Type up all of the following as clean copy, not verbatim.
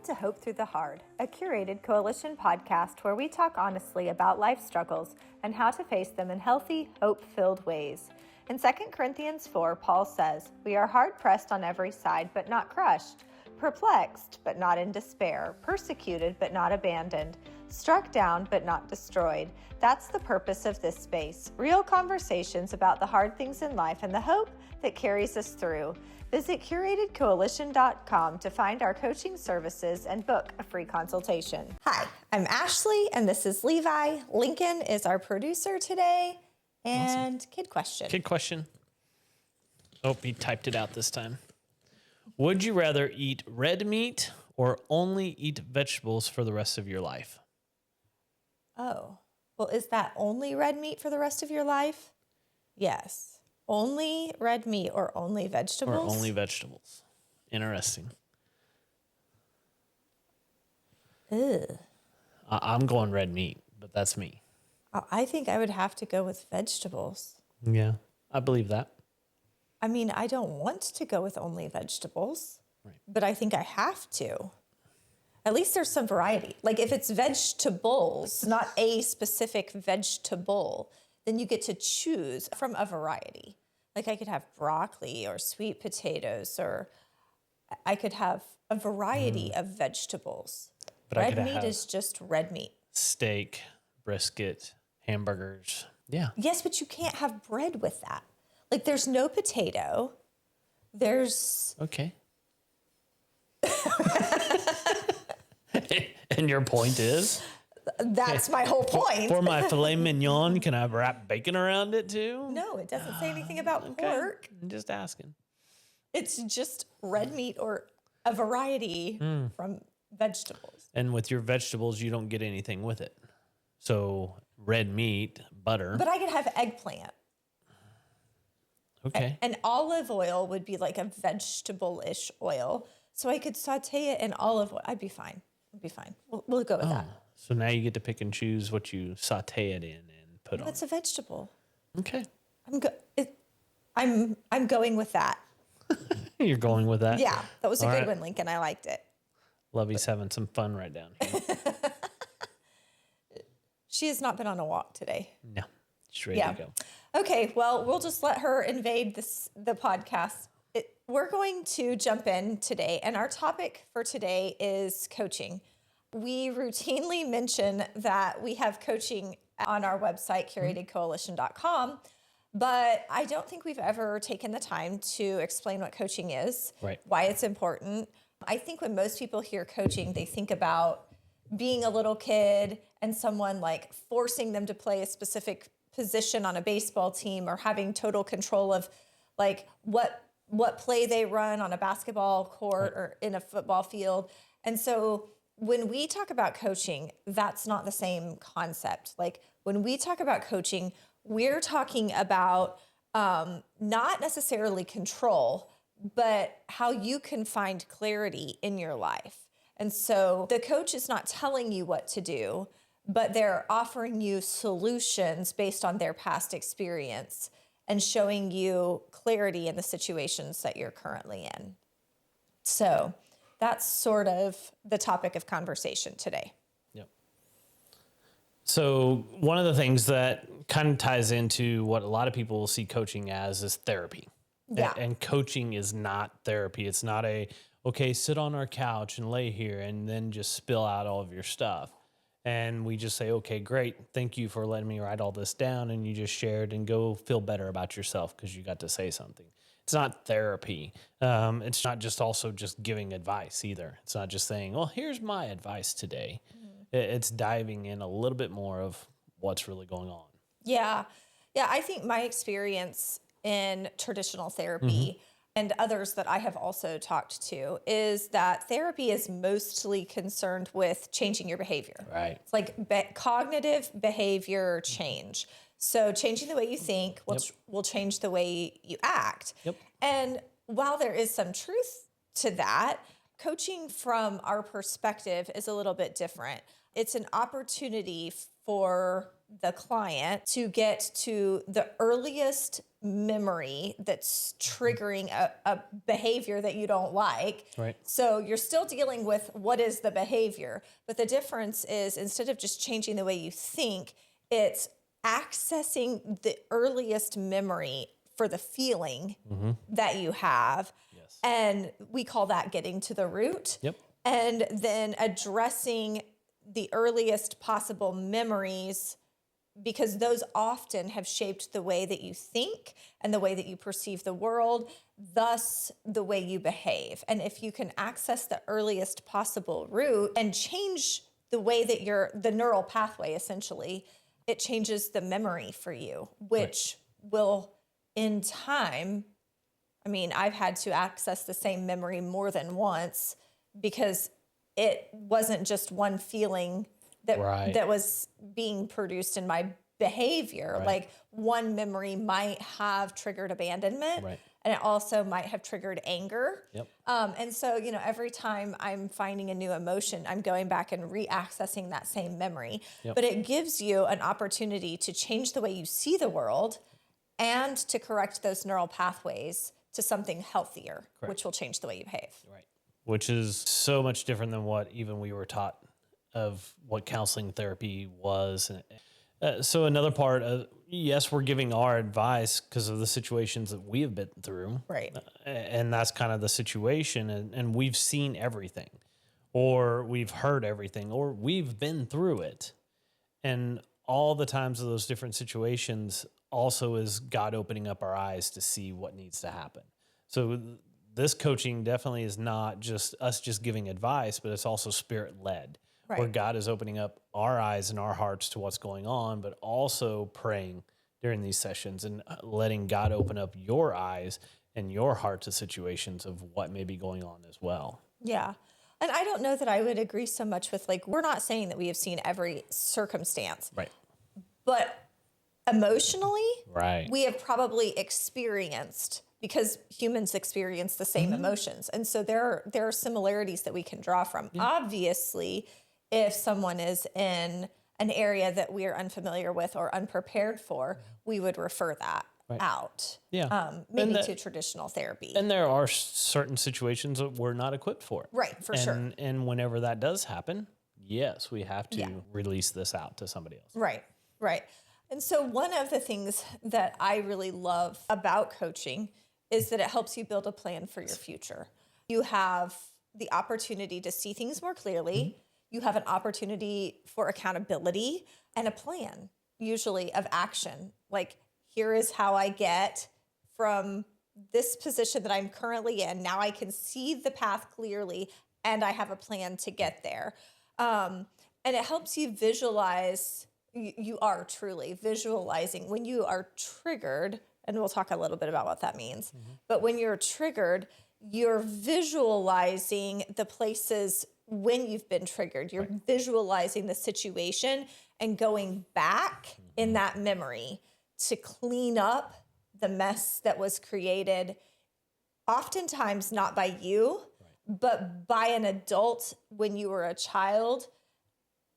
Welcome to Hope Through the Hard, a curated coalition podcast where we talk honestly about life struggles and how to face them in healthy, hope-filled ways. In 2 Corinthians 4, Paul says, "We are hard-pressed on every side, but not crushed, perplexed, but not in despair, persecuted, but not abandoned, struck down, but not destroyed." That's the purpose of this space. Real conversations about the hard things in life and the hope that carries us through. Visit curatedcoalition.com to find our coaching services and book a free consultation. Hi, I'm Ashley, and this is Levi. Lincoln is our producer today. And awesome. Kid question. Oh, he typed it out this time. Would you rather eat red meat or only eat vegetables for the rest of your life? Oh, well, is that only red meat for the rest of your life? Yes. Only red meat or only vegetables? Or only vegetables. Interesting. Ugh. I'm going red meat, but that's me. I think I would have to go with vegetables. Yeah, I believe that. I mean, I don't want to go with only vegetables, right, but I think I have to. At least there's some variety. Like if it's vegetables, not a specific vegetable, then you get to choose from a variety. Like I could have broccoli or sweet potatoes, or I could have a variety of vegetables. But red meat is just red meat. Steak, brisket, hamburgers. Yeah. Yes, but you can't have bread with that. Like there's no potato. There's... Okay. And your point is? That's my whole point. For my filet mignon, can I wrap bacon around it too? No, it doesn't say anything about pork. I'm just asking. It's just red meat or a variety from vegetables. And with your vegetables, you don't get anything with it. So red meat, butter. But I could have eggplant. Okay. And olive oil would be like a vegetable-ish oil. So I could saute it in olive oil. I'd be fine. We'll go with that. So now you get to pick and choose what you saute it in and put on. That's a vegetable. Okay. I'm going with that. You're going with that? Yeah, that was a good one, Lincoln. I liked it. Lovey's having some fun right down here. She has not been on a walk today. No, she's ready to go. Okay, well, we'll just let her invade the podcast. We're going to jump in today, and our topic for today is coaching. We routinely mention that we have coaching on our website, curatedcoalition.com, but I don't think we've ever taken the time to explain what coaching is, why it's important. I think when most people hear coaching, they think about being a little kid and someone like forcing them to play a specific position on a baseball team or having total control of like what play they run on a basketball court or in a football field. And so when we talk about coaching, that's not the same concept. Like when we talk about coaching, we're talking about not necessarily control, but how you can find clarity in your life. And so the coach is not telling you what to do, but they're offering you solutions based on their past experience and showing you clarity in the situations that you're currently in. So that's sort of the topic of conversation today. Yep. So one of the things that kind of ties into what a lot of people see coaching as is therapy. Yeah. And coaching is not therapy. It's not okay, sit on our couch and lay here and then just spill out all of your stuff. And we just say, okay, great. Thank you for letting me write all this down. And you just shared and go feel better about yourself because you got to say something. It's not therapy. It's not just also just giving advice either. It's not just saying, well, here's my advice today. It's diving in a little bit more of what's really going on. Yeah. Yeah. I think my experience in traditional therapy and others that I have also talked to is that therapy is mostly concerned with changing your behavior. Right. It's like cognitive behavior change. So changing the way you think will change the way you act. Yep. And while there is some truth to that, coaching from our perspective is a little bit different. It's an opportunity for the client to get to the earliest memory that's triggering a behavior that you don't like. Right. So you're still dealing with what is the behavior, but the difference is instead of just changing the way you think, it's accessing the earliest memory for the feeling that you have. Yes. And we call that getting to the root. Yep. And then addressing the earliest possible memories, because those often have shaped the way that you think and the way that you perceive the world, thus the way you behave. And if you can access the earliest possible root and change the way that the neural pathway, essentially, it changes the memory for you, which will in time, I mean, I've had to access the same memory more than once because it wasn't just one feeling that was being produced in my behavior. Right. Like one memory might have triggered abandonment, and it also might have triggered anger. Yep. And so, every time I'm finding a new emotion, I'm going back and re-accessing that same memory. Yep. But it gives you an opportunity to change the way you see the world and to correct those neural pathways to something healthier, which will change the way you behave. Right. Which is so much different than what even we were taught of what counseling therapy was. So another part of, yes, we're giving our advice because of the situations that we have been through. Right. And that's kind of the situation. And we've seen everything, or we've heard everything, or we've been through it. And all the times of those different situations also is God opening up our eyes to see what needs to happen. So this coaching definitely is not just us just giving advice, but it's also spirit-led. Where God is opening up our eyes and our hearts to what's going on, but also praying during these sessions and letting God open up your eyes and your heart to situations of what may be going on as well. Yeah. And I don't know that I would agree so much with we're not saying that we have seen every circumstance. Right. But emotionally, we have probably experienced, because humans experience the same emotions. And so there are similarities that we can draw from. Yeah. Obviously, if someone is in an area that we are unfamiliar with or unprepared for, we would refer that out. Yeah. Maybe to traditional therapy. And there are certain situations that we're not equipped for. Right, for sure. And whenever that does happen, yes, we have to release this out to somebody else. Right, right. And so one of the things that I really love about coaching is that it helps you build a plan for your future. You have the opportunity to see things more clearly. You have an opportunity for accountability and a plan, usually of action. Like, here is how I get from this position that I'm currently in. Now I can see the path clearly, and I have a plan to get there. And it helps you visualize. You are truly visualizing when you are triggered, and we'll talk a little bit about what that means. But when you're triggered, you're visualizing the places when you've been triggered. You're visualizing the situation and going back in that memory to clean up the mess that was created, oftentimes not by you, but by an adult when you were a child,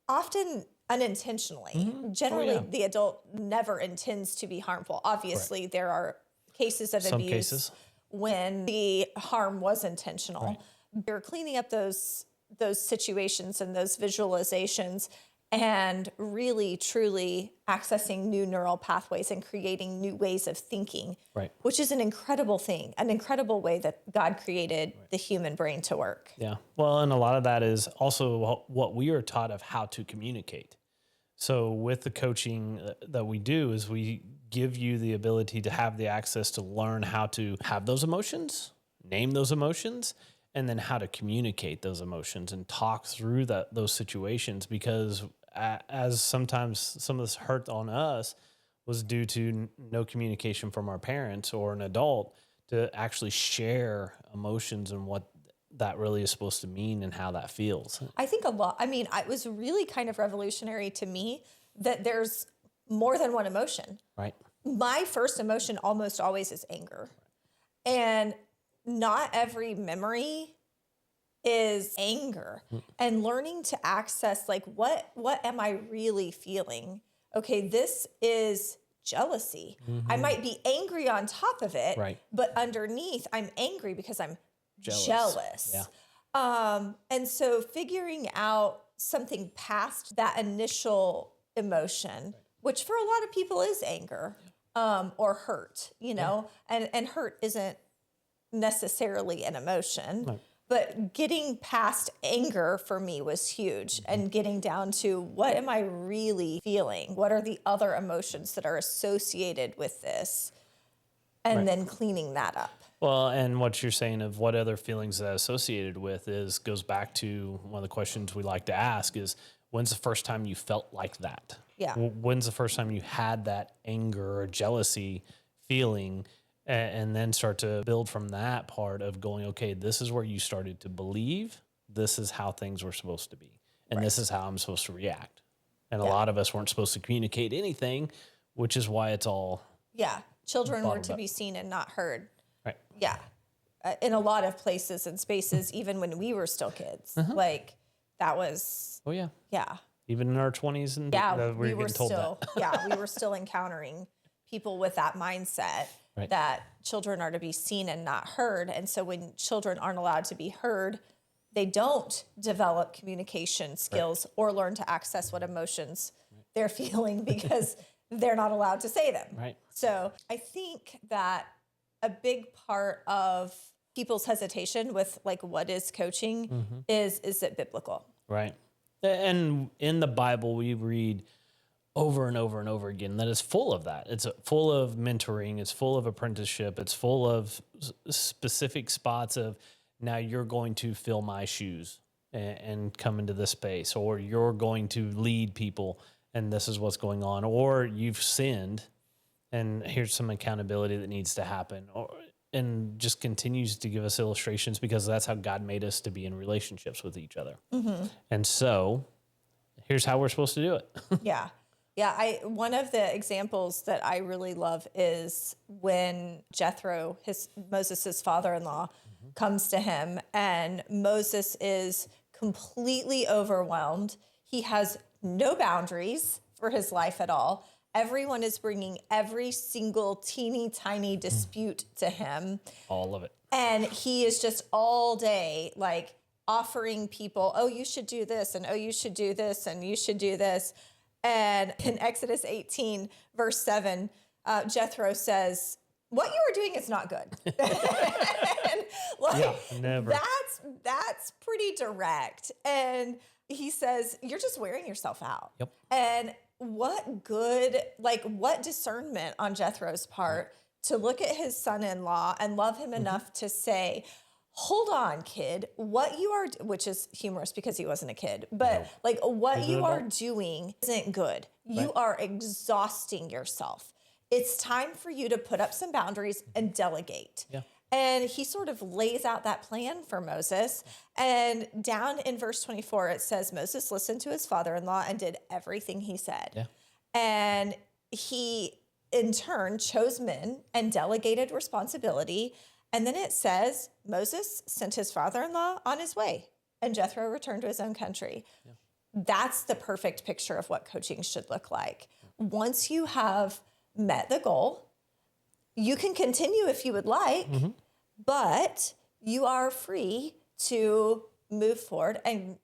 often unintentionally. Generally, the adult never intends to be harmful. Obviously, there are cases of abuse when the harm was intentional. You're cleaning up those situations and those visualizations and really, truly accessing new neural pathways and creating new ways of thinking, which is an incredible thing, an incredible way that God created the human brain to work. Yeah. Well, and a lot of that is also what we are taught of how to communicate. So with the coaching that we do is we give you the ability to have the access to learn how to have those emotions, name those emotions, and then how to communicate those emotions and talk through those situations, because as sometimes some of this hurt on us was due to no communication from our parents or an adult to actually share emotions and what that really is supposed to mean and how that feels. I think a lot. I mean, it was really kind of revolutionary to me that there's more than one emotion. Right. My first emotion almost always is anger. And not every memory is anger. And learning to access, like, what am I really feeling? okay, this is jealousy. I might be angry on top of it, Right. but underneath I'm angry because I'm Jealous. jealous. And so figuring out something past that initial emotion, which for a lot of people is anger, or hurt, and hurt isn't necessarily an emotion. Right. But getting past anger for me was huge, and getting down to what am I really feeling? What are the other emotions that are associated with this? And then cleaning that up. Well, and what you're saying of what other feelings that associated with goes back to one of the questions we like to ask is, when's the first time you felt like that? Yeah. When's the first time you had that anger or jealousy feeling? And then start to build from that part of going, okay, this is where you started to believe this is how things were supposed to be. And this is how I'm supposed to react. And a lot of us weren't supposed to communicate anything, which is why it's all. Yeah. Children were bottled to up. be seen and not heard. Right. Yeah. In a lot of places and spaces, even when we were still kids, like that was, Oh, yeah. yeah. Even in our 20s and We were getting told still, that. we were still encountering people with that mindset that children are to be seen and not heard. And so when children aren't allowed to be heard, they don't develop communication skills or learn to access what emotions they're feeling because they're not allowed to say them. Right. So I think that a big part of people's hesitation with like what is coaching is it biblical? Right. And in the Bible, we read over and over and over again that is full of that. It's full of mentoring. It's full of apprenticeship. It's full of specific spots of, now you're going to fill my shoes and come into this space, or you're going to lead people and this is what's going on, or you've sinned and here's some accountability that needs to happen, and just continues to give us illustrations because that's how God made us to be in relationships with each other. And so here's how we're supposed to do it. Yeah. Yeah, one of the examples that I really love is when Jethro, Moses' father-in-law, comes to him, and Moses is completely overwhelmed. He has no boundaries for his life at all. Everyone is bringing every single teeny tiny dispute to him. All of it. And he is just all day like offering people, oh, you should do this, and oh, you should do this, and you should do this. And in Exodus 18, verse 7, Jethro says, what you are doing is not good. And never. That's pretty direct. And he says, you're just wearing yourself out. Yep. And what discernment on Jethro's part to look at his son-in-law and love him enough to say, hold on, kid, what you are, which is humorous because he wasn't a kid, but what you are doing isn't good. You are exhausting yourself. It's time for you to put up some boundaries and delegate. Yeah. And he sort of lays out that plan for Moses. And down in verse 24, it says, Moses listened to his father-in-law and did everything he said. Yeah. And he, in turn, chose men and delegated responsibility. And then it says, Moses sent his father-in-law on his way, and Jethro returned to his own country. Yeah. That's the perfect picture of what coaching should look like. Once you have met the goal, you can continue if you would like, but you are free to move forward and,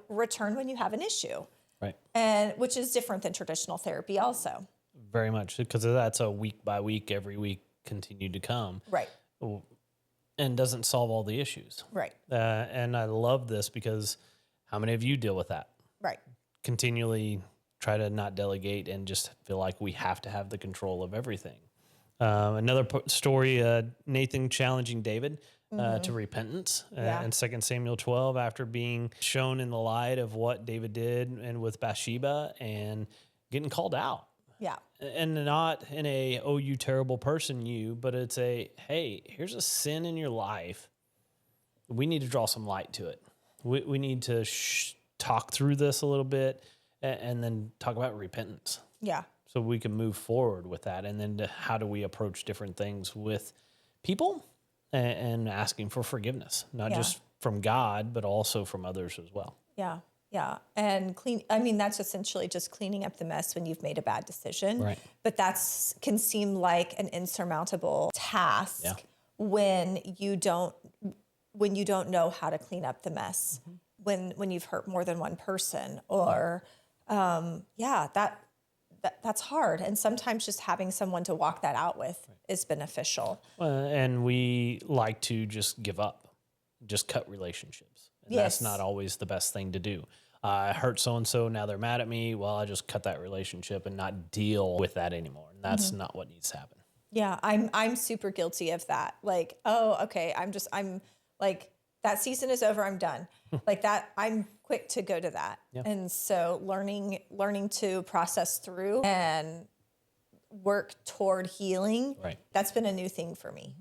return when you have an issue. Right. And which is different than traditional therapy also. Very much, because that's a week by week, every week continue to come. Right. And doesn't solve all the issues. Right. And I love this because how many of you deal with that? Right. Continually try to not delegate and just feel like we have to have the control of everything. Another story, Nathan challenging David to repentance in 2 Samuel 12 after being shown in the light of what David did and with Bathsheba and getting called out. Yeah. And not in a, oh, you terrible person, but it's a, hey, here's a sin in your life. We need to draw some light to it. We need to talk through this a little bit and then talk about repentance. Yeah. So we can move forward with that. And then how do we approach different things with people and asking for forgiveness, not just from God, but also from others as well. Yeah. Yeah. And I mean, that's essentially just cleaning up the mess when you've made a bad decision. Right. But can seem like an insurmountable task Yeah. when you don't know how to clean up the mess, when you've hurt more than one person, or that's hard. And sometimes just having someone to walk that out with is beneficial. And we like to just give up, just cut relationships. And Yes. that's not always the best thing to do. I hurt so-and-so, now they're mad at me. Well, I just cut that relationship and not deal with that anymore. And that's not what needs to happen. Yeah, I'm super guilty of that. Like, oh, okay, I'm like, that season is over, I'm done. Like that, I'm quick to go to that. Yeah. And so learning to process through and work toward healing, Right. that's been a new thing for me.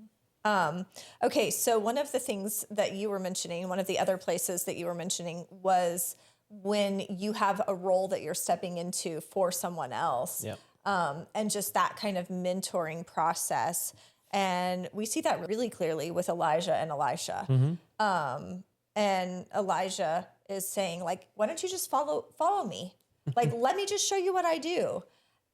Okay, so one of the things that you were mentioning, one of the other places that you were mentioning was when you have a role that you're stepping into for someone else. Yep. And just that kind of mentoring process. And we see that really clearly with Elijah and Elisha. And Elijah is saying, like, why don't you just follow me? Like, let me just show you what I do.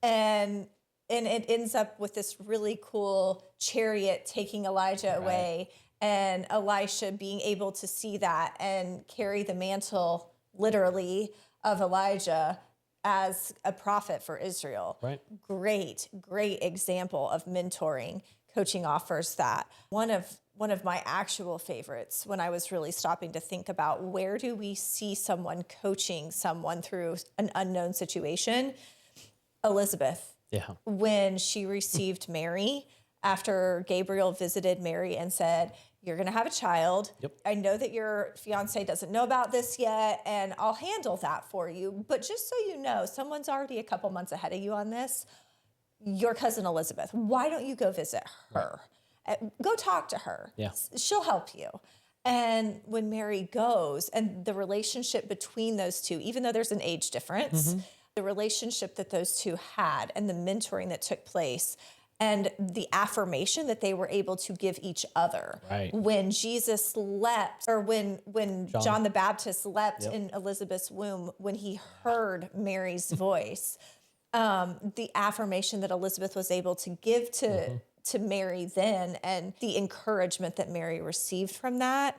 And it ends up with this really cool chariot taking Elijah away, and Elisha being able to see that and carry the mantle, literally, of Elijah as a prophet for Israel. Right. Great example of mentoring. Coaching offers that. One of my actual favorites, when I was really stopping to think about where do we see someone coaching someone through an unknown situation, Elizabeth. Yeah. When she received Mary after Gabriel visited Mary and said, you're going to have a child. Yep. I know that your fiance doesn't know about this yet, and I'll handle that for you. But just so you know, someone's already a couple months ahead of you on this. Your cousin Elizabeth, why don't you go visit her? Go talk to her. Yeah. She'll help you. And when Mary goes, and the relationship between those two, even though there's an age difference, the relationship that those two had and the mentoring that took place and the affirmation that they were able to give each other. Right. When Jesus leapt, or when John the Baptist leapt in Elizabeth's womb, when he heard Mary's voice, the affirmation that Elizabeth was able to give to Mary then, and the encouragement that Mary received from that,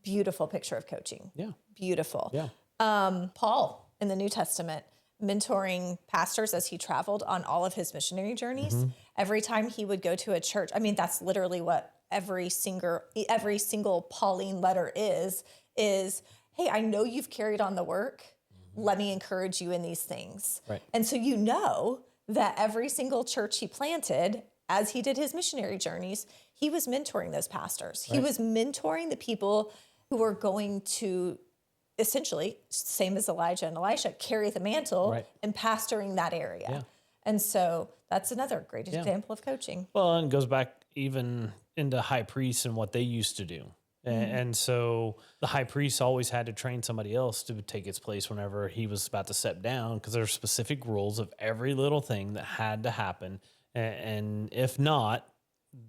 beautiful picture of coaching. Yeah. Beautiful. Yeah. Paul in the New Testament, mentoring pastors as he traveled on all of his missionary journeys. Every time he would go to a church, I mean, that's literally what every single Pauline letter is, hey, I know you've carried on the work. Let me encourage you in these things. Right. And so you know that every single church he planted, as he did his missionary journeys, he was mentoring those pastors. He was mentoring the people who were going to essentially, same as Elijah and Elisha, carry the mantle and pastoring that area. Yeah. And so that's another great example of coaching. Well, and it goes back even into high priests and what they used to do. And so the high priest always had to train somebody else to take its place whenever he was about to step down, because there are specific rules of every little thing that had to happen. And if not,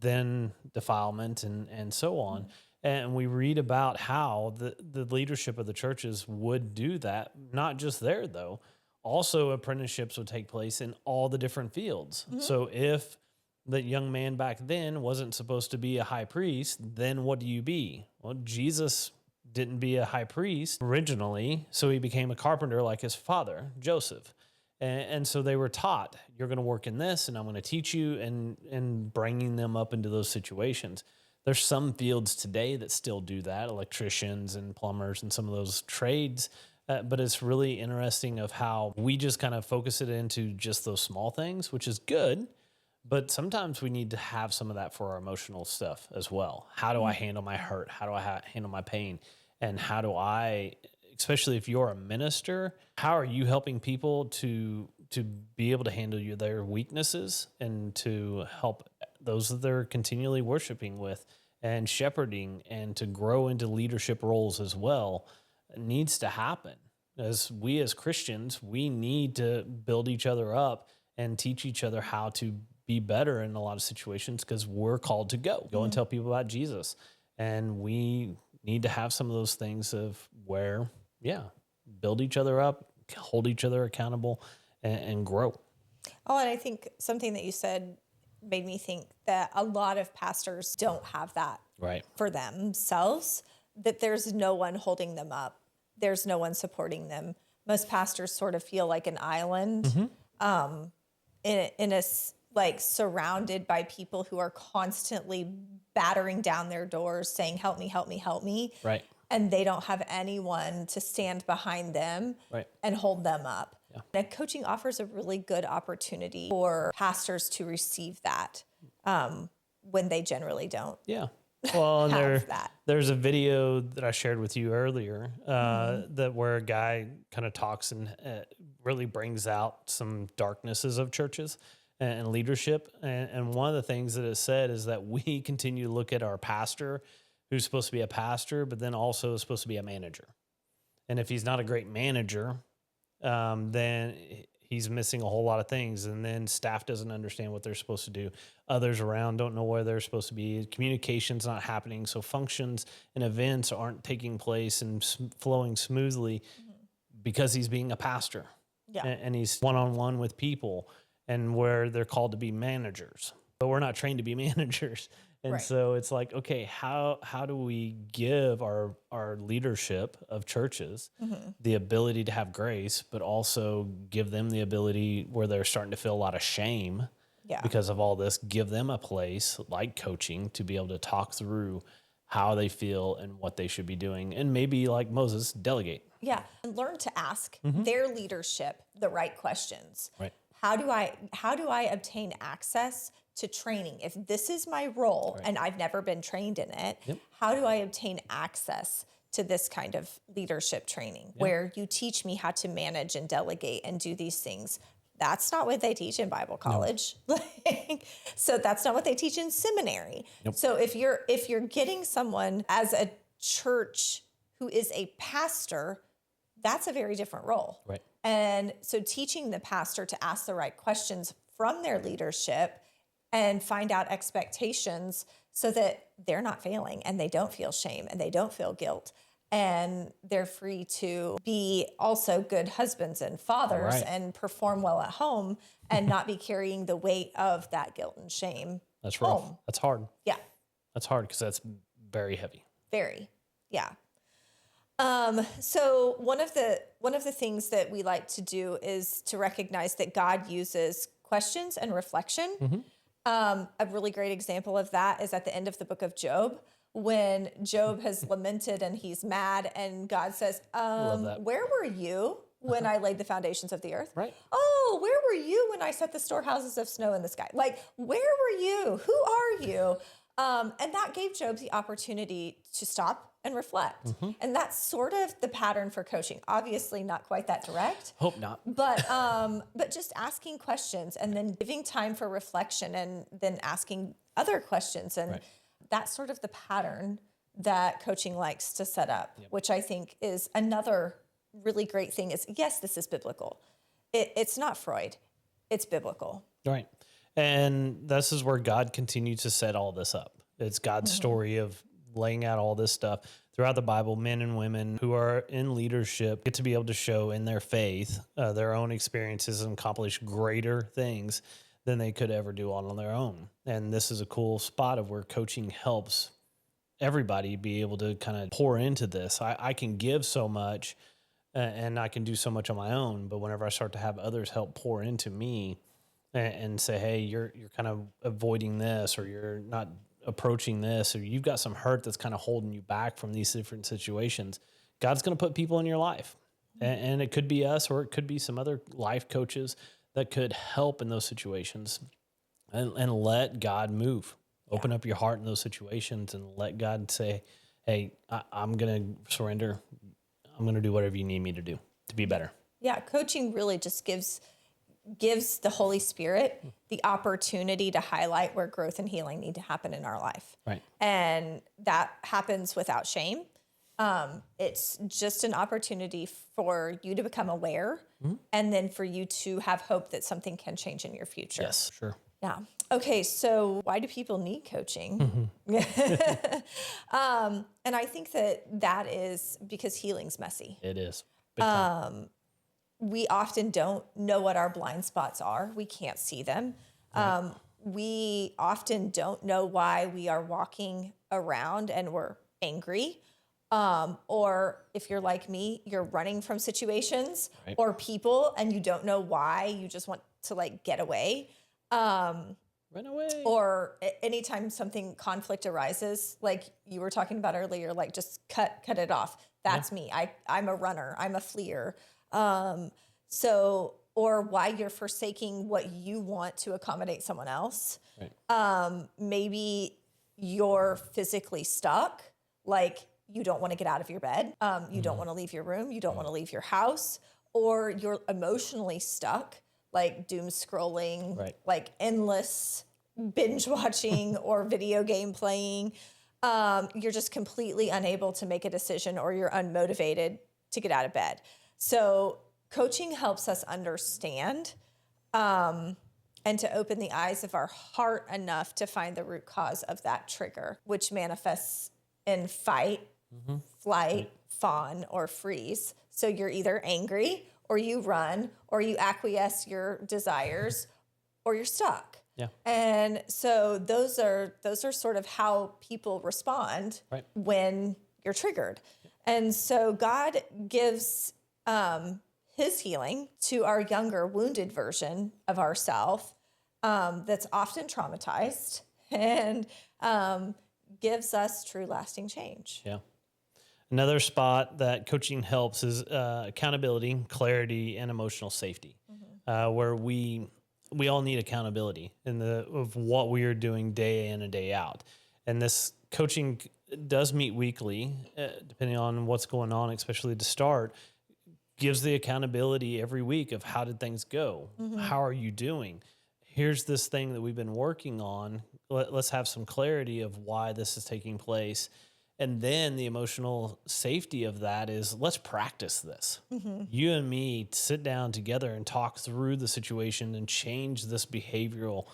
then defilement and so on. And we read about how the leadership of the churches would do that, not just there, though. Also, apprenticeships would take place in all the different fields. So if the young man back then wasn't supposed to be a high priest, then what do you be? Well, Jesus didn't be a high priest originally, so he became a carpenter like his father, Joseph. And so they were taught, you're going to work in this, and I'm going to teach you, and bringing them up into those situations. There's some fields today that still do that, electricians and plumbers and some of those trades. But it's really interesting of how we just kind of focus it into just those small things, which is good. But sometimes we need to have some of that for our emotional stuff as well. How do I handle my hurt? How do I handle my pain? And how do I, especially if you're a minister, how are you helping people to be able to handle their weaknesses and to help those that they're continually worshiping with and shepherding, and to grow into leadership roles as well? It needs to happen. As Christians, we need to build each other up and teach each other how to be better in a lot of situations, because we're called to go and tell people about Jesus. And we need to have some of those things of where, build each other up, hold each other accountable, and grow. Oh, and I think something that you said made me think that a lot of pastors don't have that Right. for themselves, that there's no one holding them up. There's no one supporting them. Most pastors sort of feel like an island, like surrounded by people who are constantly battering down their doors saying, help me, help me, help me. Right. And they don't have anyone to stand behind them Right. and hold them up. Yeah. And coaching offers a really good opportunity for pastors to receive that when they generally don't. Yeah. Well, and that. there's a video that I shared with you earlier that where a guy kind of talks and really brings out some darknesses of churches and leadership. And one of the things that it said is that we continue to look at our pastor, who's supposed to be a pastor, but then also is supposed to be a manager. And if he's not a great manager, then he's missing a whole lot of things. And then staff doesn't understand what they're supposed to do. Others around don't know where they're supposed to be. Communication's not happening. So functions and events aren't taking place and flowing smoothly because he's being a pastor. Yeah. And he's one-on-one with people, and where they're called to be managers. But we're not trained to be managers. And Right. so it's like, okay, how do we give our leadership of churches the ability to have grace, but also give them the ability where they're starting to feel a lot of shame because of all this, give them a place like coaching to be able to talk through how they feel and what they should be doing. And maybe like Moses, delegate. Yeah. And learn to ask their leadership the right questions. Right. How do I obtain access to training? If this is my role and I've never been trained in it, how do I obtain access to this kind of leadership training where you teach me how to manage and delegate and do these things? That's not what they teach in Bible college. No. So that's not what they teach in seminary. Nope. So if you're getting someone as a church who is a pastor, that's a very different role. Right. And so teaching the pastor to ask the right questions from their leadership and find out expectations so that they're not failing and they don't feel shame and they don't feel guilt. And they're free to be also good husbands and fathers and perform well at home and not be carrying the weight of that guilt and shame. That's rough. Home. That's hard. Yeah. That's hard because that's very heavy. Very. Yeah. So one of the things that we like to do is to recognize that God uses questions and reflection. A really great example of that is at the end of the book of Job, when Job has lamented and he's mad, and God says, where were you when I laid the foundations of the earth? Right. Oh, where were you when I set the storehouses of snow in the sky? Like, where were you? Who are you? And that gave Job the opportunity to stop and reflect. And that's sort of the pattern for coaching. Obviously not quite that direct. Hope not. But just asking questions and then giving time for reflection and then asking other questions. And that's sort of the pattern that coaching likes to set up, which I think is another really great thing is, yes, this is biblical. It's not Freud. It's biblical. Right. And this is where God continues to set all this up. It's God's story of laying out all this stuff throughout the Bible. Men and women who are in leadership get to be able to show in their faith, their own experiences, and accomplish greater things than they could ever do on their own. And this is a cool spot of where coaching helps everybody be able to kind of pour into this. I can give so much and I can do so much on my own, but whenever I start to have others help pour into me and say, hey, you're kind of avoiding this, or you're not approaching this, or you've got some hurt that's kind of holding you back from these different situations, God's going to put people in your life. And it could be us, or it could be some other life coaches that could help in those situations, and let God move. Open up your heart in those situations and let God say, hey, I'm going to surrender. I'm going to do whatever you need me to do to be better. Yeah. Coaching really just gives the Holy Spirit the opportunity to highlight where growth and healing need to happen in our life. Right. And that happens without shame. It's just an opportunity for you to become aware and then for you to have hope that something can change in your future. Yes, sure. Yeah. Okay. So why do people need coaching? And I think that is because healing's messy. It is. Big time. We often don't know what our blind spots are. We can't see them. We often don't know why we are walking around and we're angry. Or if you're like me, you're running from situations Right. or people and you don't know why. You just want to like get away. Run away. Or anytime something conflict arises, like you were talking about earlier, like just cut it off. That's me. I'm a runner. I'm a fleer. Or why you're forsaking what you want to accommodate someone else. Right. Maybe you're physically stuck, like you don't want to get out of your bed. You don't want to leave your room. You don't want to leave your house. Or you're emotionally stuck, like doom scrolling, Right. like endless binge watching or video game playing. You're just completely unable to make a decision or you're unmotivated to get out of bed. So coaching helps us understand and to open the eyes of our heart enough to find the root cause of that trigger, which manifests in fight, flight, fawn, or freeze. So you're either angry or you run or you acquiesce your desires or you're stuck. Yeah. And so those are sort of how people respond Right. when you're triggered. And so God gives his healing to our younger, wounded version of ourself that's often traumatized and gives us true lasting change. Yeah. Another spot that coaching helps is accountability, clarity, and emotional safety, where we all need accountability of what we are doing day in and day out. And this coaching does meet weekly, depending on what's going on, especially to start, gives the accountability every week of how did things go? How are you doing? Here's this thing that we've been working on. Let's have some clarity of why this is taking place. And then the emotional safety of that is let's practice this. You and me sit down together and talk through the situation and change this behavioral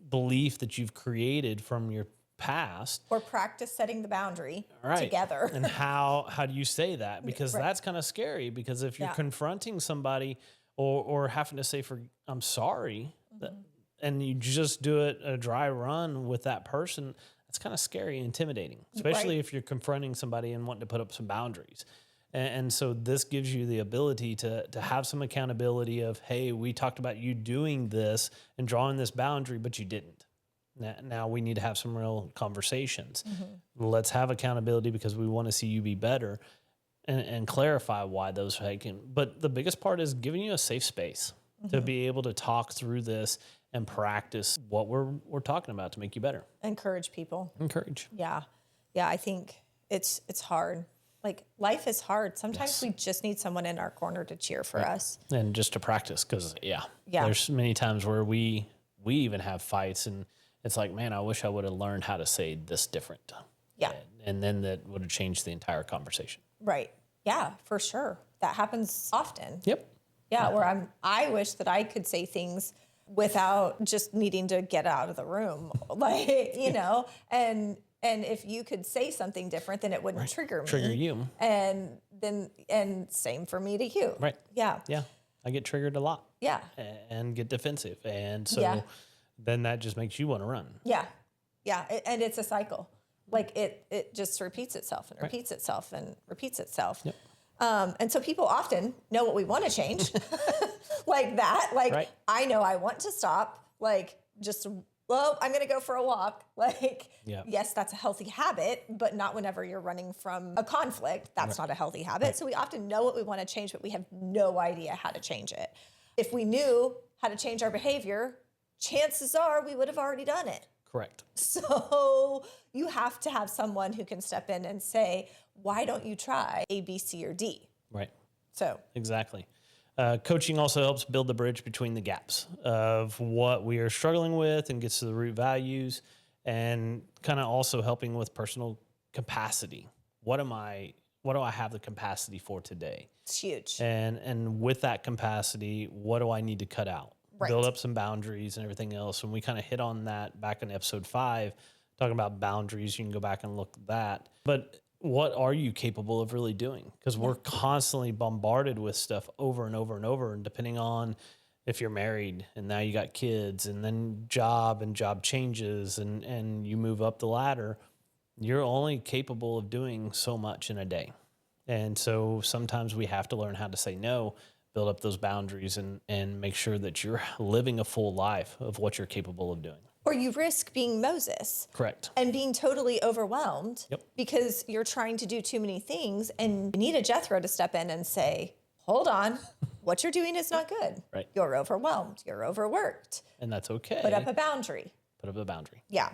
belief that you've created from your past. Or practice setting the boundary Right. together. And how do you say that? Because that's kind of scary, because if you're confronting somebody or having to say I'm sorry, and you just do it a dry run with that person, that's kind of scary and intimidating, especially if you're confronting somebody and wanting to put up some boundaries. And so this gives you the ability to have some accountability of, hey, we talked about you doing this and drawing this boundary, but you didn't. Now we need to have some real conversations. Let's have accountability because we want to see you be better and clarify why those are taken. But the biggest part is giving you a safe space to be able to talk through this and practice what we're talking about to make you better. Encourage people. Encourage. Yeah. I think it's hard. Like life is hard. Sometimes we just need someone in our corner to cheer for us. And just to practice, because there's many times where we even have fights and it's like, man, I wish I would have learned how to say this different. Yeah. And then that would have changed the entire conversation. Right. Yeah, for sure. That happens often. Yep. Yeah, where I wish that I could say things without just needing to get out of the room. Like, you know, and if you could say something different, then it wouldn't trigger me. Trigger you. And same for me to you. Right. Yeah. Yeah. I get triggered a lot. Yeah. And get defensive. And so then that just makes you want to run. Yeah. Yeah. And it's a cycle. Like it just repeats itself and repeats itself and repeats itself. Yep. And so people often know what we want to change like that. Like I know I want to stop, like just, well, I'm going to go for a walk. Like, yes, that's a healthy habit, but not whenever you're running from a conflict. That's not a healthy habit. So we often know what we want to change, but we have no idea how to change it. If we knew how to change our behavior, chances are we would have already done it. Correct. So you have to have someone who can step in and say, why don't you try A, B, C, or D? Right. So exactly. Coaching also helps build the bridge between the gaps of what we are struggling with and gets to the root values, and kind of also helping with personal capacity. What do I have the capacity for today? It's huge. And with that capacity, what do I need to cut out? Right. Build up some boundaries and everything else. And we kind of hit on that back in episode 5, talking about boundaries. You can go back and look at that. But what are you capable of really doing? Because we're constantly bombarded with stuff over and over and over. And depending on if you're married and now you got kids and then job changes and you move up the ladder, you're only capable of doing so much in a day. And so sometimes we have to learn how to say no, build up those boundaries and make sure that you're living a full life of what you're capable of doing. Or you risk being Moses. Correct. And being totally overwhelmed Yep. because you're trying to do too many things, and you need a Jethro to step in and say, hold on, what you're doing is not good. Right. You're overwhelmed. You're overworked. And that's okay. Put up a boundary. Put up a boundary. Yeah.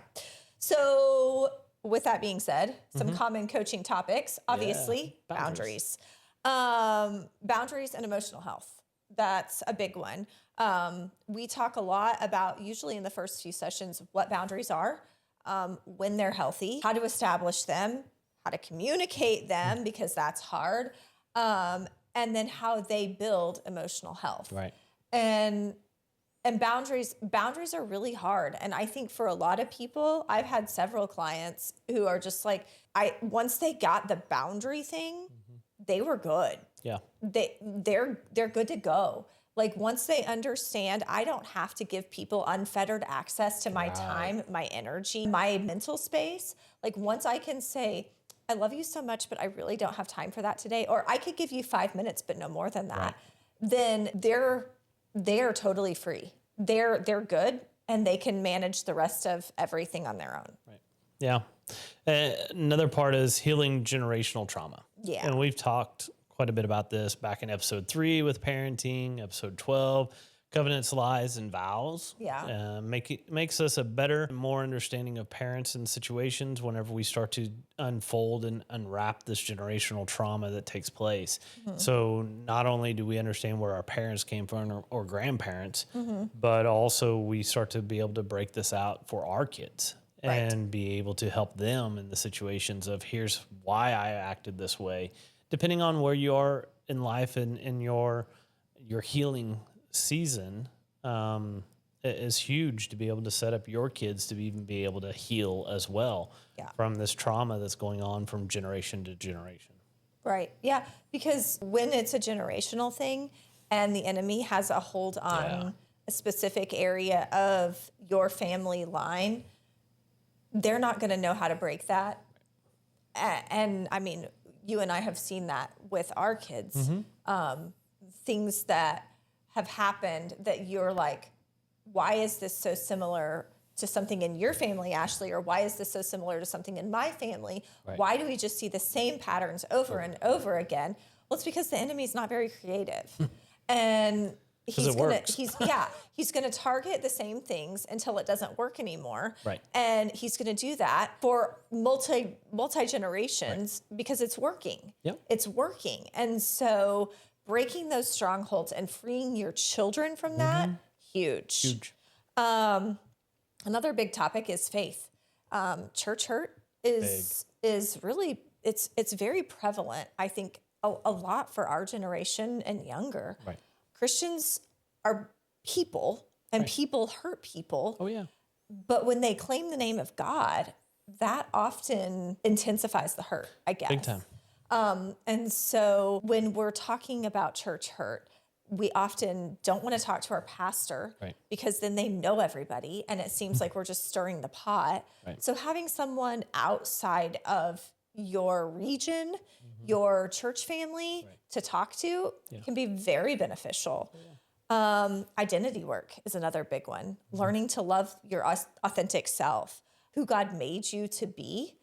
So with that being said, some common coaching topics, obviously, boundaries. Boundaries and emotional health. That's a big one. We talk a lot about, usually in the first few sessions, what boundaries are, when they're healthy, how to establish them, how to communicate them, because that's hard, and then how they build emotional health. Right. And boundaries are really hard. And I think for a lot of people, I've had several clients who are just like, once they got the boundary thing, they were good. Yeah. They're good to go. Like once they understand, I don't have to give people unfettered access to my time, my energy, my mental space. Like once I can say, I love you so much, but I really don't have time for that today. Or I could give you 5 minutes, but no more than that. Then they are totally free. They're good, and they can manage the rest of everything on their own. Right. Yeah. Another part is healing generational trauma. Yeah. And we've talked quite a bit about this back in episode 3 with parenting, episode 12, covenants, lies, and vows. Yeah. Makes us a better, more understanding of parents and situations whenever we start to unfold and unwrap this generational trauma that takes place. So not only do we understand where our parents came from or grandparents, but also we start to be able to break this out for our kids. And be able to help them in the situations of here's why I acted this way, depending on where you are in life and in your healing season, is huge to be able to set up your kids to even be able to heal as well from this trauma that's going on from generation to generation. Right. Yeah. Because when it's a generational thing and the enemy has a hold on a specific area of your family line, they're not going to know how to break that. And I mean, you and I have seen that with our kids, things that have happened that you're like, why is this so similar to something in your family, Ashley? Or why is this so similar to something in my family? Right. Why do we just see the same patterns over and over again? Well, it's because the enemy's not very creative. And he's gonna target the same things until it doesn't work anymore. Right. And he's gonna do that for multi generations because it's working. Yep. It's working. And so breaking those strongholds and freeing your children from that, huge. Another big topic is faith. Church hurt is really it's very prevalent, I think, a lot for our generation and younger. Right. Christians are people, and people hurt people. Oh, yeah. But when they claim the name of God, that often intensifies the hurt, I guess. Big time. And so when we're talking about church hurt, we often don't want to talk to our pastor because then they know everybody, and it seems like we're just stirring the pot. Right. So having someone outside of your region, your church family to talk to can be very beneficial. Identity work is another big one. Learning to love your authentic self, who God made you to be,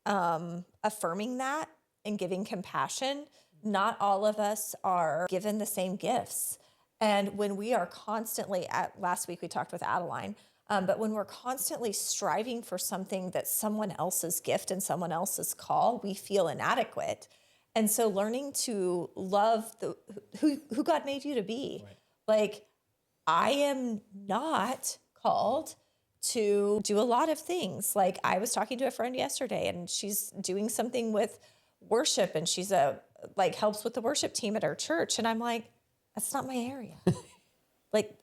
affirming that and giving compassion. Not all of us are given the same gifts. And when we are constantly, last week we talked with Adeline, but when we're constantly striving for something that's someone else's gift and someone else's call, we feel inadequate. And so learning to love who God made you to be. Right. Like, I am not called to do a lot of things. Like, I was talking to a friend yesterday, and she's doing something with worship, and she's helps with the worship team at our church. And I'm like, that's not my area. Like,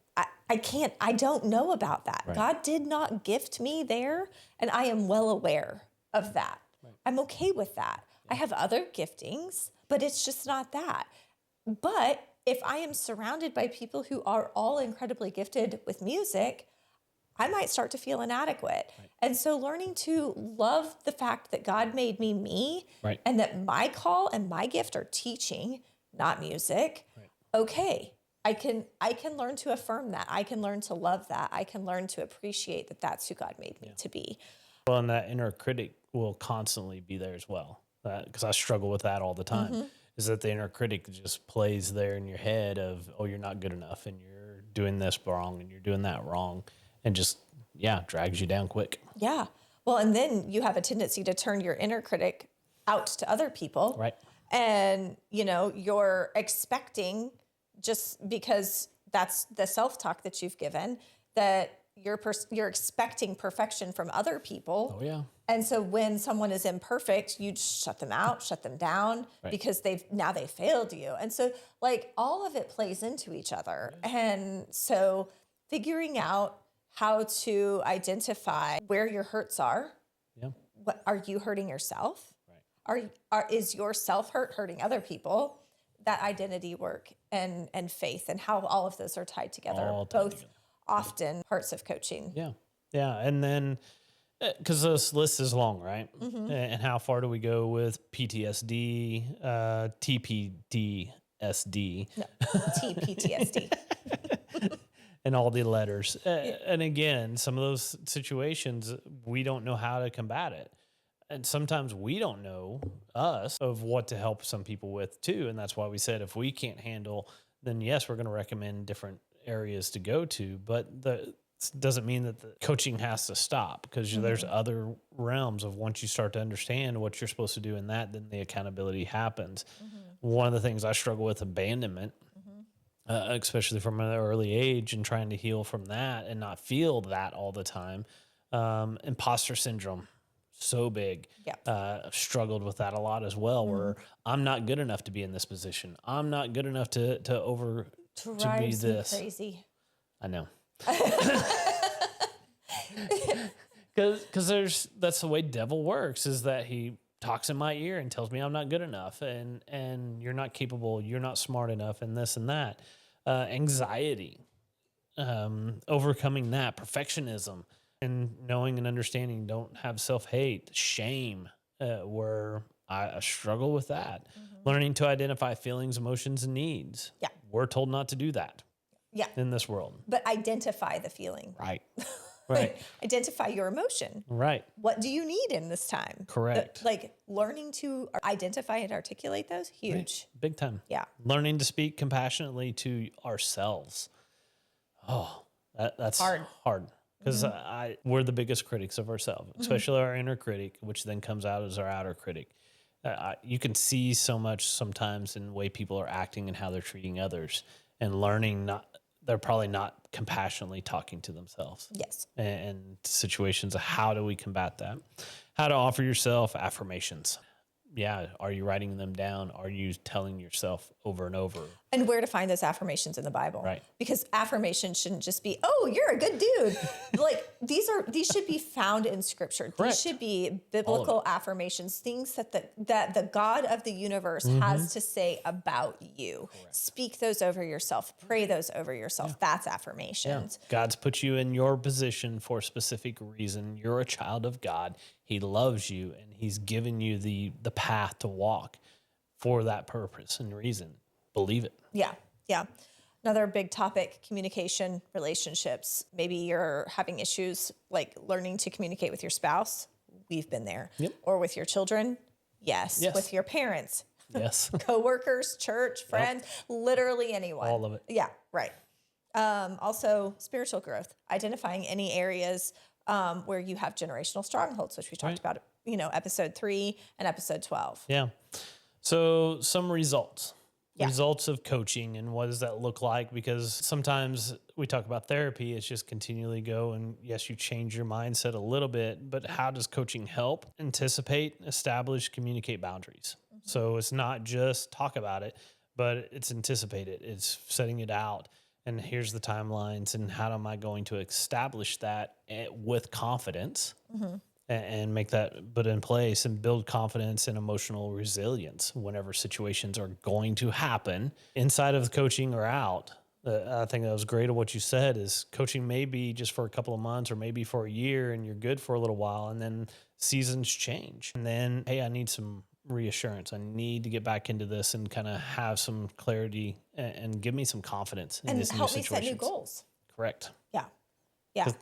I don't know about that. Right. God did not gift me there, and I am well aware of that. Right. I'm okay with that. I have other giftings, but it's just not that. But if I am surrounded by people who are all incredibly gifted with music, I might start to feel inadequate. Right. And so learning to love the fact that God made me me, Right. and that my call and my gift are teaching, not music. Right. Okay. I can learn to affirm that. I can learn to love that. I can learn to appreciate that that's who God made me to be. Well, and that inner critic will constantly be there as well. Because I struggle with that all the time. Is that the inner critic just plays there in your head of, oh, you're not good enough, and you're doing this wrong, and you're doing that wrong, and just, drags you down quick. Yeah. Well, and then you have a tendency to turn your inner critic out to other people. Right. And, you're expecting, just because that's the self-talk that you've given, that you're expecting perfection from other people. Oh, yeah. And so when someone is imperfect, you just shut them out, shut them down, because they failed you. And so all of it plays into each other. And so figuring out how to identify where your hurts are. Yeah. What are you hurting yourself? Right. Is your self-hurt hurting other people? That identity work and faith, and how all of those are tied together. All tied both together. Often parts of coaching. Yeah. Yeah. And then, because this list is long, right? And how far do we go with PTSD, TPDSD? No, TPTSD. And all the letters. And again, some of those situations, we don't know how to combat it. And sometimes we don't know of what to help some people with too. And that's why we said, if we can't handle, then yes, we're going to recommend different areas to go to, but doesn't mean that the coaching has to stop, because there's other realms of, once you start to understand what you're supposed to do in that, then the accountability happens. One of the things I struggle with, abandonment, especially from an early age, and trying to heal from that and not feel that all the time. Imposter syndrome, so big. Yep. I've struggled with that a lot as well, where I'm not good enough to be in this position. I'm not good enough to be this. Crazy. I know. Because that's the way devil works, is that he talks in my ear and tells me I'm not good enough, and you're not capable, you're not smart enough, and this and that. Anxiety, overcoming that, perfectionism, and knowing and understanding, don't have self-hate, shame, where I struggle with that. Learning to identify feelings, emotions, and needs. Yeah. We're told not to do that. Yeah. In this world. But identify the feeling. Right. Right. Identify your emotion. Right. What do you need in this time? Correct. Learning to identify and articulate those, huge. Right. Big time. Yeah. Learning to speak compassionately to ourselves. Oh, that's hard. Because we're the biggest critics of ourselves, especially our inner critic, which then comes out as our outer critic. You can see so much sometimes in the way people are acting and how they're treating others, and learning they're probably not compassionately talking to themselves. Yes. And situations of how do we combat that? How to offer yourself affirmations. Yeah. Are you writing them down? Are you telling yourself over and over? And where to find those affirmations in the Bible. Right. Because affirmations shouldn't just be, oh, you're a good dude. These should be found in Scripture. Correct. These should be biblical affirmations, things that the God of the universe has to say about you. Correct. Speak those over yourself. Pray those over yourself. Yeah. That's affirmations. Yeah. God's put you in your position for a specific reason. You're a child of God. He loves you, and he's given you the path to walk for that purpose and reason. Believe it. Yeah. Yeah. Another big topic, communication, relationships. Maybe you're having issues like learning to communicate with your spouse. We've been there. Yep. Or with your children. Yes. With your parents. Yes. Coworkers, church, friends, literally anyone. All of it. Yeah. Right. Also spiritual growth, identifying any areas where you have generational strongholds, which we talked about, episode 3 and episode 12. Yeah. So some results. Yeah. Results of coaching, and what does that look like? Because sometimes we talk about therapy, it's just continually go, and yes, you change your mindset a little bit, but how does coaching help? Anticipate, establish, communicate boundaries. So it's not just talk about it, but it's anticipate it. It's setting it out. And here's the timelines, and how am I going to establish that with confidence and make that put in place and build confidence and emotional resilience whenever situations are going to happen inside of the coaching or out. I think that was great of what you said is coaching may be just for a couple of months or maybe for a year and you're good for a little while and then seasons change. And then, hey, I need some reassurance. I need to get back into this and kind of have some clarity and give me some confidence in And this new help me situation. set new goals. Correct. Yeah. Yeah.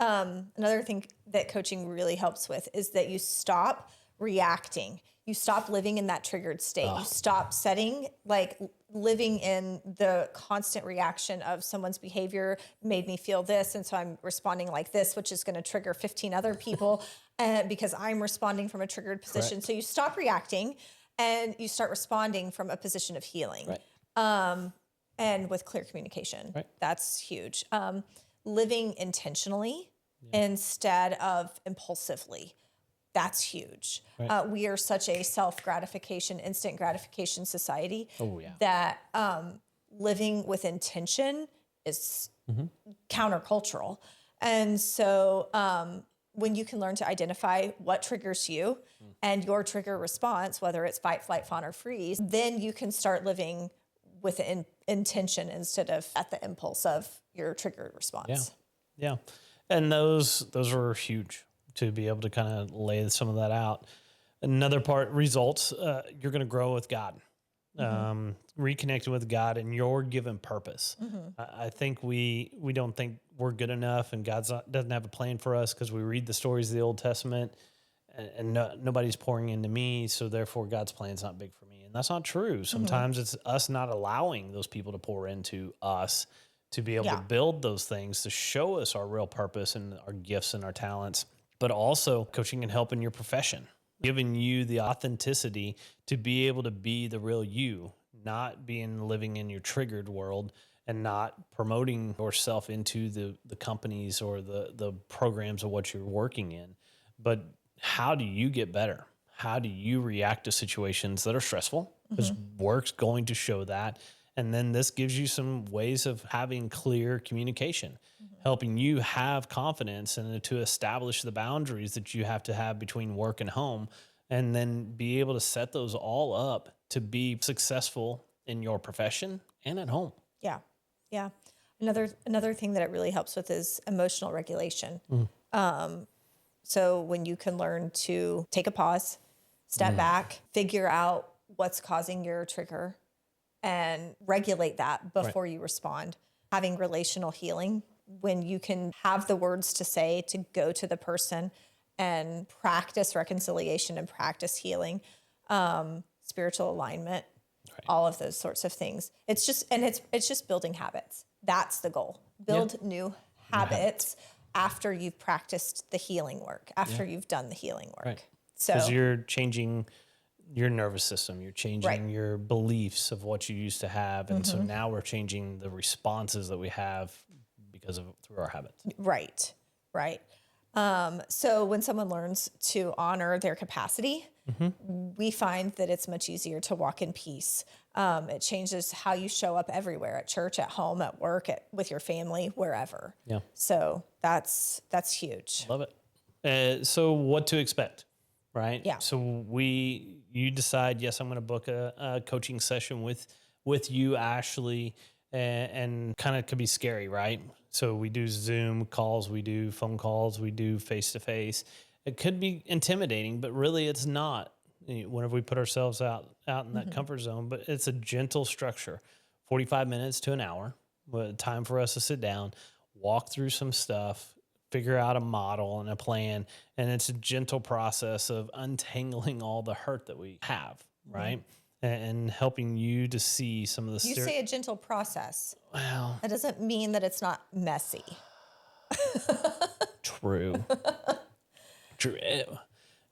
Another thing that coaching really helps with is that you stop reacting. You stop living in that triggered state. You stop living in the constant reaction of someone's behavior made me feel this. And so I'm responding like this, which is going to trigger 15 other people because I'm responding from a triggered position. Correct. So you stop reacting and you start responding from a position of healing. Right. And with clear communication. Right. That's huge. Living intentionally instead of impulsively. That's huge. Right. We are such a self-gratification, instant gratification society Yeah. that living with intention is countercultural. And so when you can learn to identify what triggers you and your trigger response, whether it's fight, flight, fawn, or freeze, then you can start living with intention instead of at the impulse of your trigger response. Yeah. And those are huge to be able to kind of lay some of that out. Another part, results, you're going to grow with God, reconnecting with God and your given purpose. I think we don't think we're good enough and God doesn't have a plan for us because we read the stories of the Old Testament and nobody's pouring into me. So therefore God's plan's not big for me. And that's not true. Sometimes it's us not allowing those people to pour into us to be able to build those things, to show us our real purpose and our gifts and our talents, but also coaching can help in your profession, giving you the authenticity to be able to be the real you, not living in your triggered world and not promoting yourself into the companies or the programs of what you're working in. But how do you get better? How do you react to situations that are stressful? Because work's going to show that. And then this gives you some ways of having clear communication, helping you have confidence and to establish the boundaries that you have to have between work and home, and then be able to set those all up to be successful in your profession and at home. Yeah. Yeah. Another thing that it really helps with is emotional regulation. So when you can learn to take a pause, step back, figure out what's causing your trigger, and regulate that before you respond. Having relational healing, when you can have the words to say to go to the person and practice reconciliation and practice healing, spiritual alignment, all of those sorts of things. It's just building habits. That's the goal. Build new habits after you've practiced the healing work, after you've done the healing work. Right. So because you're changing your nervous system, you're changing your beliefs of what you used to have. And so now we're changing the responses that we have through our habits. Right. So when someone learns to honor their capacity, we find that it's much easier to walk in peace. It changes how you show up everywhere, at church, at home, at work, with your family, wherever. Yeah. So that's huge. Love it. So what to expect, right? Yeah. So you decide, yes, I'm going to book a coaching session with you, Ashley, and kind of could be scary, right? So we do Zoom calls, we do phone calls, we do face-to-face. It could be intimidating, but really it's not whenever we put ourselves out in that comfort zone. But it's a gentle structure, 45 minutes to an hour, time for us to sit down, walk through some stuff, figure out a model and a plan. And it's a gentle process of untangling all the hurt that we have, right? And helping you to see some of the... You say a gentle process. Well... That doesn't mean that it's not messy. True.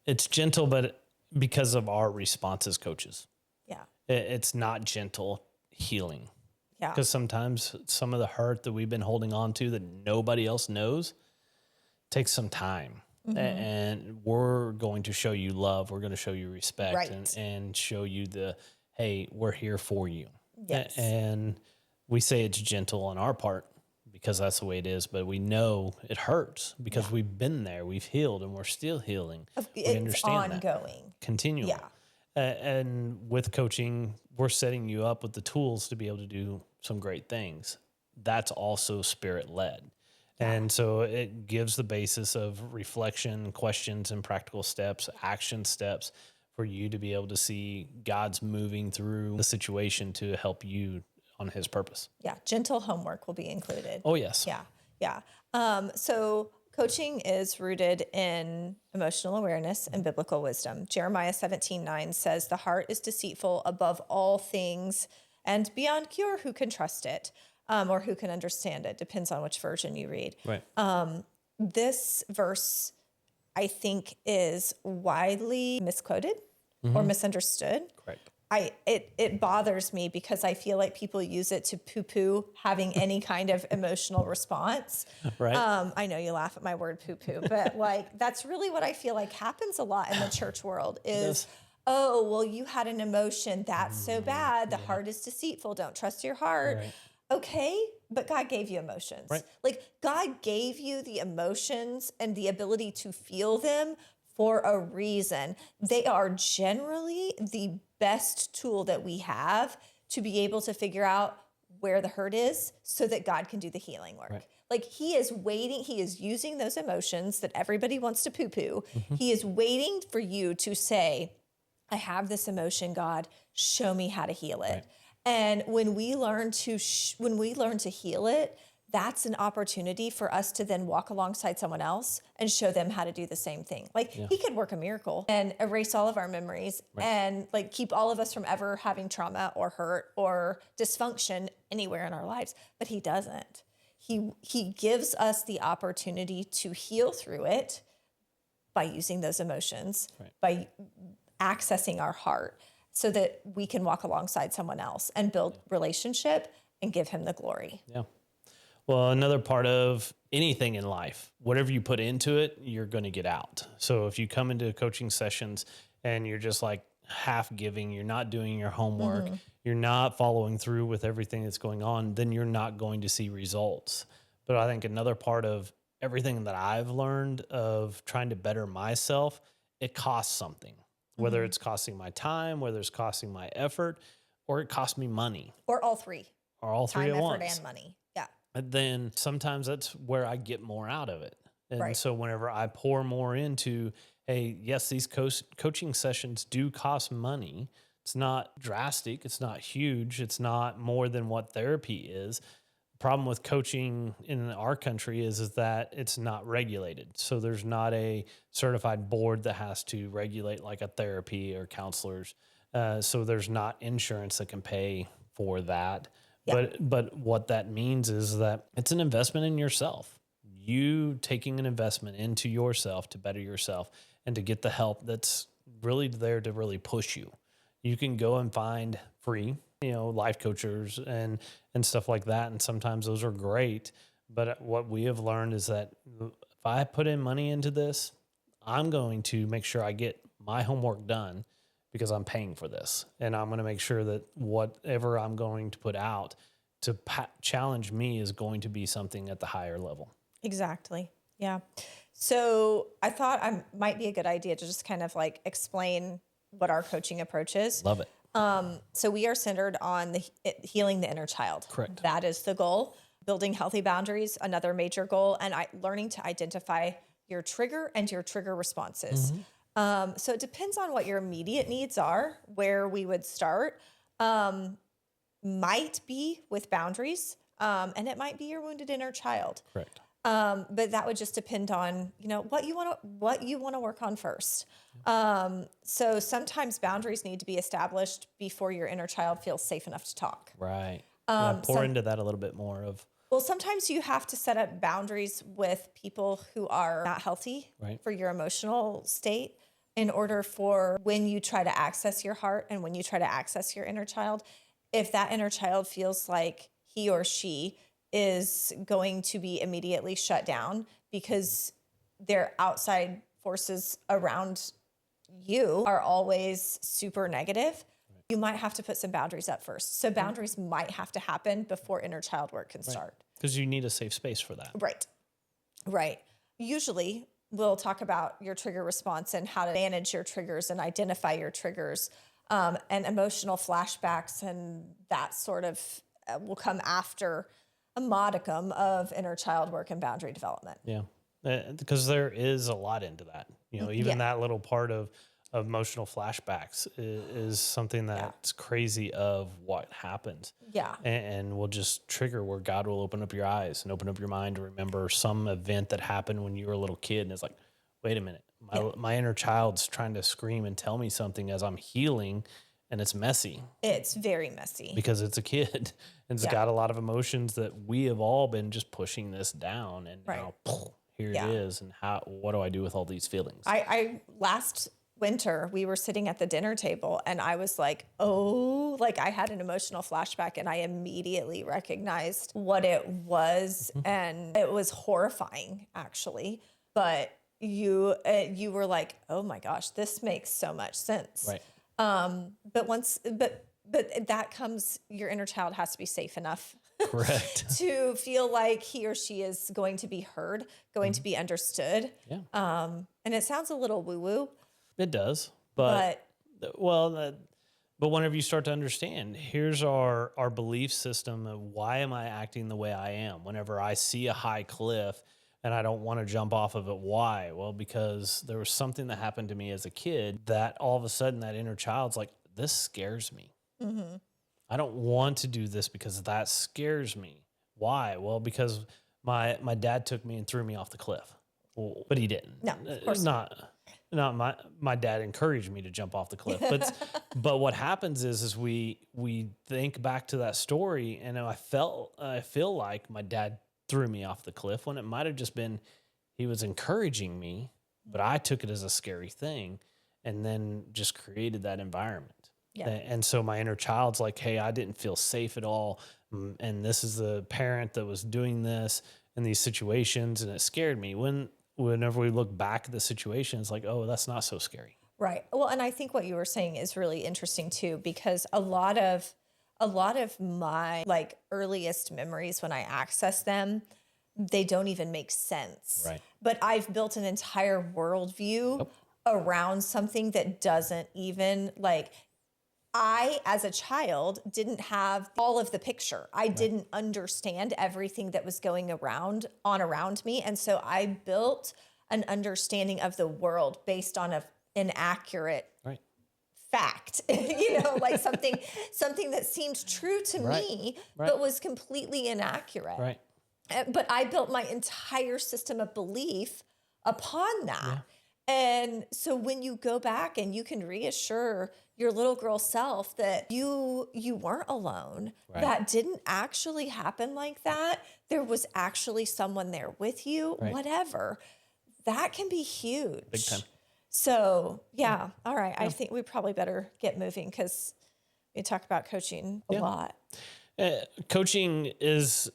It's gentle, but because of our response as coaches. Yeah. It's not gentle healing. Yeah. Because sometimes some of the hurt that we've been holding on to that nobody else knows takes some time. And we're going to show you love. We're going to show you respect and show you hey, we're here for you. Yes. And we say it's gentle on our part because that's the way it is, but we know it hurts because we've been there, we've healed, and we're still healing. We It's understand ongoing. that continually. Yeah. And with coaching, we're setting you up with the tools to be able to do some great things. That's also spirit led. And so it gives the basis of reflection, questions, and practical steps, action steps for you to be able to see God's moving through the situation to help you on his purpose. Yeah. Gentle homework will be included. Oh, yes. Yeah. Yeah. So coaching is rooted in emotional awareness and biblical wisdom. Jeremiah 17:9 says, the heart is deceitful above all things and beyond cure. Who can trust it? Or who can understand it? Depends on which version you read. Right. This verse, I think, is widely misquoted or misunderstood. Correct. It bothers me because I feel like people use it to poo-poo having any kind of emotional response. Right. I know you laugh at my word poo-poo, but like that's really what I feel like happens a lot in the church world is, oh, well, you had an emotion. That's so bad. The heart is deceitful. Don't trust your heart. Right. Okay, but God gave you emotions. Right. Like God gave you the emotions and the ability to feel them for a reason. They are generally the best tool that we have to be able to figure out where the hurt is so that God can do the healing work. Right. Like he is waiting, he is using those emotions that everybody wants to poo-poo. He is waiting for you to say, I have this emotion, God, show me how to heal it. Right. And when we learn to heal it, that's an opportunity for us to then walk alongside someone else and show them how to do the same thing. Like he could work a miracle and erase all of our memories and like keep all of us from ever having trauma or hurt or dysfunction anywhere in our lives, but he doesn't. He gives us the opportunity to heal through it by using those emotions, by accessing our heart so that we can walk alongside someone else and build relationship and give him the glory. Yeah. Well, another part of anything in life, whatever you put into it, you're going to get out. So if you come into coaching sessions and you're just like half giving, you're not doing your homework, you're not following through with everything that's going on, then you're not going to see results. But I think another part of everything that I've learned of trying to better myself, it costs something, whether it's costing my time, whether it's costing my effort, or it costs me money. Or all three. Or all three Time, at effort, once. and money. Yeah. And then sometimes that's where I get more out of it. And Right. so whenever I pour more into, hey, yes, these coaching sessions do cost money. It's not drastic. It's not huge. It's not more than what therapy is. The problem with coaching in our country is that it's not regulated. So there's not a certified board that has to regulate like a therapy or counselors. So there's not insurance that can pay for that. Yeah. But what that means is that it's an investment in yourself. You taking an investment into yourself to better yourself and to get the help that's really there to really push you. You can go and find free, life coaches and stuff like that. And sometimes those are great. But what we have learned is that if I put in money into this, I'm going to make sure I get my homework done because I'm paying for this. And I'm going to make sure that whatever I'm going to put out to challenge me is going to be something at the higher level. Exactly. Yeah. So I thought I might be a good idea to just kind of like explain what our coaching approach is. Love it. So we are centered on healing the inner child. Correct. That is the goal. Building healthy boundaries, another major goal, and learning to identify your trigger and your trigger responses. So it depends on what your immediate needs are, where we would start. Might be with boundaries, and it might be your wounded inner child. Correct. But that would just depend on, what you want to work on first. So sometimes boundaries need to be established before your inner child feels safe enough to talk. Right. Pour into that a little bit more of. Well, sometimes you have to set up boundaries with people who are not healthy for your emotional state in order for when you try to access your heart and when you try to access your inner child, if that inner child feels like he or she is going to be immediately shut down because their outside forces around you are always super negative, you might have to put some boundaries up first. So boundaries might have to happen before inner child work can start. Because you need a safe space for that. Right. Usually we'll talk about your trigger response and how to manage your triggers and identify your triggers, and emotional flashbacks and that sort of will come after a modicum of inner child work and boundary development. Yeah. Because there is a lot into that. Even that little part of emotional flashbacks is something that's crazy of what happens. Yeah. And will just trigger where God will open up your eyes and open up your mind to remember some event that happened when you were a little kid. And it's like, wait a minute, my inner child's trying to scream and tell me something as I'm healing, and it's messy. It's very messy. Because it's a kid and it's got a lot of emotions that we have all been just pushing this down. And now, here it is. And what do I do with all these feelings? I last winter, we were sitting at the dinner table and I was like, I had an emotional flashback and I immediately recognized what it was. And it was horrifying, actually. But you were like, oh my gosh, this makes so much sense. Right. But that comes, your inner child has to be safe enough Correct. to feel like he or she is going to be heard, going to be understood. Yeah. And it sounds a little woo-woo. It does. But whenever you start to understand, here's our belief system of why am I acting the way I am? Whenever I see a high cliff and I don't want to jump off of it, why? Well, because there was something that happened to me as a kid that all of a sudden that inner child's like, this scares me. I don't want to do this because that scares me. Why? Well, because my dad took me and threw me off the cliff. Well, but he didn't. No, of course not. My dad encouraged me to jump off the cliff. But what happens is we think back to that story, and I feel like my dad threw me off the cliff when it might have just been he was encouraging me, but I took it as a scary thing, and then just created that environment. Yeah. And so my inner child's like, hey, I didn't feel safe at all. And this is the parent that was doing this in these situations. And it scared me. Whenever we look back at the situation, it's like, oh, that's not so scary. Right. Well, and I think what you were saying is really interesting too, because a lot of my earliest memories, when I access them, they don't even make sense. Right. But I've built an entire worldview around something that doesn't even I, as a child, didn't have all of the picture. I didn't understand everything that was going around me. And so I built an understanding of the world based on an inaccurate fact, something that seemed true to me, but was completely inaccurate. Right. But I built my entire system of belief upon that. Yeah. And so when you go back and you can reassure your little girl self that you weren't alone, that didn't actually happen like that, there was actually someone there with you, whatever, that can be huge. Big time. So, yeah. All right. I think we probably better get moving because we talk about coaching a lot. Coaching is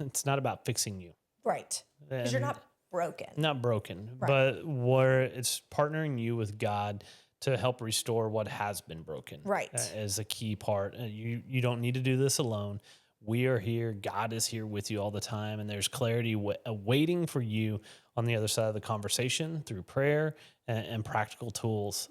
it's not about fixing you. Right. Because you're not broken. Not broken, but where it's partnering you with God to help restore what has been broken. Right. Is a key part. You don't need to do this alone. We are here. God is here with you all the time. And there's clarity waiting for you on the other side of the conversation through prayer and practical tools.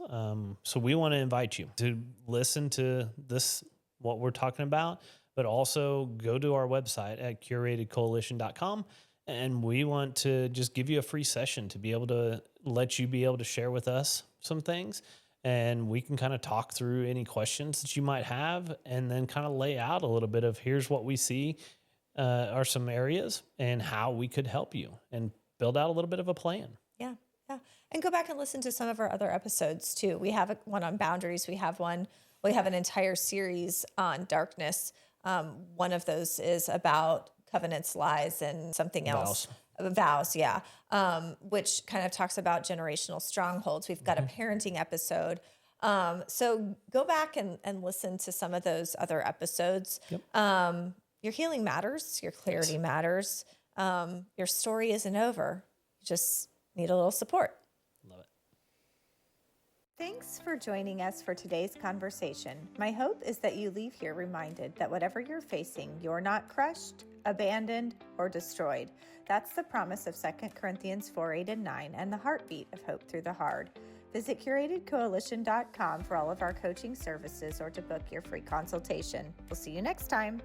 So we want to invite you to listen to this, what we're talking about, but also go to our website at curatedcoalition.com. And we want to just give you a free session to be able to let you be able to share with us some things. And we can kind of talk through any questions that you might have and then kind of lay out a little bit of here's what we see are some areas and how we could help you and build out a little bit of a plan. Yeah. Yeah. And go back and listen to some of our other episodes too. We have one on boundaries. We have an entire series on darkness. One of those is about covenants, lies, and something else. Vows, yeah. Which kind of talks about generational strongholds. We've got a parenting episode. So go back and listen to some of those other episodes. Yep. Your healing matters. Your clarity matters. Your story isn't over. You just need a little support. Thanks for joining us for today's conversation. My hope is that you leave here reminded that whatever you're facing, you're not crushed, abandoned, or destroyed. That's the promise of 2 Corinthians 4:8-9 and the heartbeat of hope through the hard. Visit curatedcoalition.com for all of our coaching services or to book your free consultation. We'll see you next time.